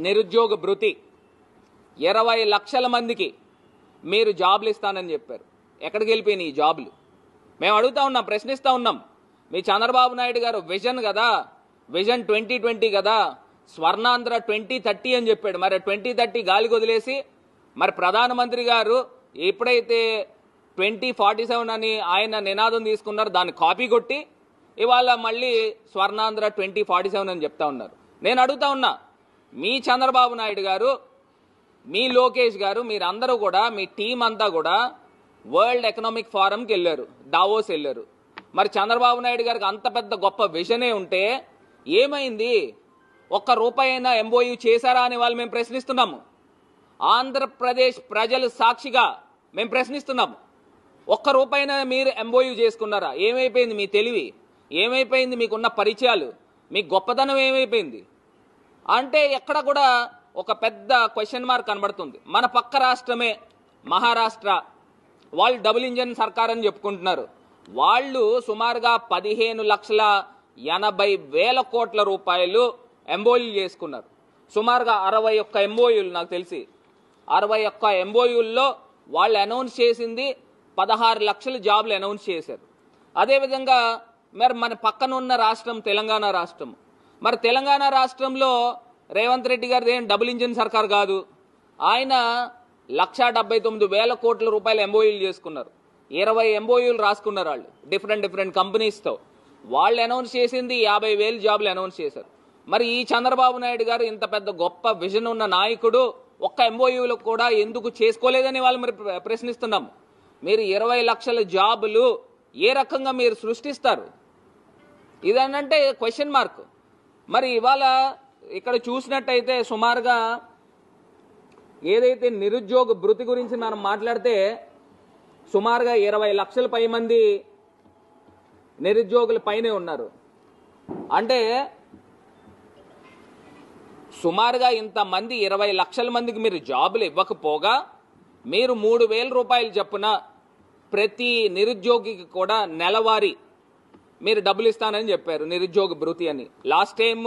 నిరుద్యోగ భృతి 20 లక్షల మందికి మీరు జాబ్లు ఇస్తానని చెప్పారు. ఎక్కడికి వెళ్ళిపోయినాయి ఈ జాబ్లు? మేము అడుగుతా ఉన్నాం, ప్రశ్నిస్తూ ఉన్నాం. మీ చంద్రబాబు నాయుడు గారు విజన్ కదా, విజన్ 2020 కదా, స్వర్ణాంధ్ర 2030 అని చెప్పాడు. మరి 2030 గాలికి వదిలేసి మరి ప్రధానమంత్రి గారు ఎప్పుడైతే 2047 అని ఆయన నినాదం తీసుకున్నారు, దాన్ని కాపీ కొట్టి ఇవాళ మళ్ళీ స్వర్ణాంధ్ర 2047 అని చెప్తా ఉన్నారు. నేను అడుగుతా ఉన్నా, మీ చంద్రబాబు నాయుడు గారు, మీ లోకేష్ గారు, మీరందరూ కూడా, మీ టీం అంతా కూడా వరల్డ్ ఎకనామిక్ ఫోరంకి వెళ్ళారు, దావోస్ వెళ్ళారు. మరి చంద్రబాబు నాయుడు గారికి అంత పెద్ద గొప్ప విజనే ఉంటే ఏమైంది? ఒక్క రూపాయి అయినా ఎంఓయూ చేశారా అని వాళ్ళు మేము ప్రశ్నిస్తున్నాము. ఆంధ్రప్రదేశ్ ప్రజలు సాక్షిగా మేము ప్రశ్నిస్తున్నాము. ఒక్క రూపాయినా మీరు ఎంఓయూ చేసుకున్నారా? ఏమైపోయింది మీ తెలివి? ఏమైపోయింది మీకున్న పరిచయాలు? మీ గొప్పతనం ఏమైపోయింది? అంటే ఎక్కడ కూడా ఒక పెద్ద క్వశ్చన్ మార్క్ కనబడుతుంది. మన పక్క రాష్ట్రమే మహారాష్ట్ర, వాళ్ళు డబుల్ ఇంజన్ సర్కార్ అని చెప్పుకుంటున్నారు. వాళ్ళు సుమారుగా 15,80,000 కోట్ల రూపాయలు ఎంఓయూ చేసుకున్నారు. సుమారుగా 61 ఎంఓయూలు, నాకు తెలిసి 61 ఎంఓయూల్లో వాళ్ళు అనౌన్స్ చేసింది 16 లక్షల జాబ్లు అనౌన్స్ చేశారు. అదేవిధంగా మరి మన పక్కన ఉన్న రాష్ట్రం తెలంగాణ రాష్ట్రం. మరి తెలంగాణ రాష్ట్రంలో రేవంత్ రెడ్డి గారిది ఏం డబుల్ ఇంజిన్ సర్కార్ కాదు. ఆయన 1,79,000 కోట్ల రూపాయలు ఎంఓయూలు చేసుకున్నారు. 20 ఎంఓయూలు రాసుకున్నారు వాళ్ళు డిఫరెంట్ కంపెనీస్తో. వాళ్ళు అనౌన్స్ చేసింది 50,000 జాబ్లు అనౌన్స్ చేశారు. మరి ఈ చంద్రబాబు నాయుడు గారు ఇంత పెద్ద గొప్ప విజన్ ఉన్న నాయకుడు ఒక్క ఎంఓయూలు కూడా ఎందుకు చేసుకోలేదని వాళ్ళు మరి ప్రశ్నిస్తున్నాము. మీరు 20 లక్షల జాబులు ఏ రకంగా మీరు సృష్టిస్తారు? ఇదనంటే క్వశ్చన్ మార్క్. మరి ఇవాళ ఇక్కడ చూసినట్టయితే సుమారుగా ఏదైతే నిరుద్యోగ భృతి గురించి మనం మాట్లాడితే సుమారుగా 20 లక్షల పై మంది నిరుద్యోగుల పైనే ఉన్నారు. అంటే సుమారుగా ఇంతమంది 20 లక్షల మందికి మీరు జాబులు ఇవ్వకపోగా మీరు 3,000 రూపాయలు చొప్పున ప్రతి నిరుద్యోగికి కూడా నెలవారీ మీరు డబ్బులు ఇస్తానని చెప్పారు, నిరుద్యోగ భృతి అని. లాస్ట్ టైం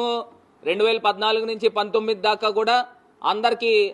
2014 నుంచి 19 దాకా కూడా అందరికీ